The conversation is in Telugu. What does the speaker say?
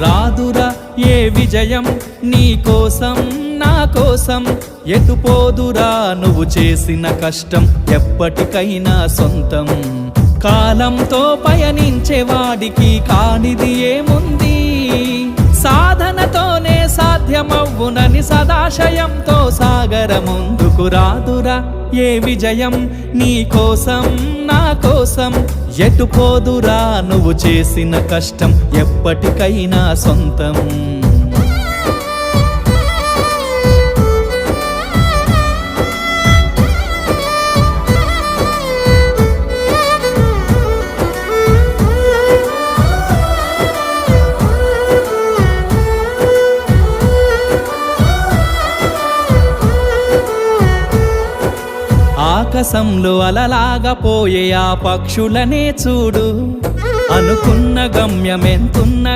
రాదురా ఏ విజయం నీ కోసం నా కోసం, ఎటుపోదురా నువ్వు చేసిన కష్టం ఎప్పటికైనా సొంతం. కాలంతో పయనించేవాడికి కానిది ఏముంది, సాధనతోనే సాధ్యమవ్వునని సదాశయంతో సాగర ముందుకు. రాదురా ఏ విజయం నీ కోసం నా కోసం, ఎటుపోదురా నువ్వు చేసిన కష్టం ఎప్పటికైనా సొంతం. ఆకాశంలో అలలాగా పోయే ఆ పక్షులనే చూడు, అనుకున్న గమ్యమెంతున్న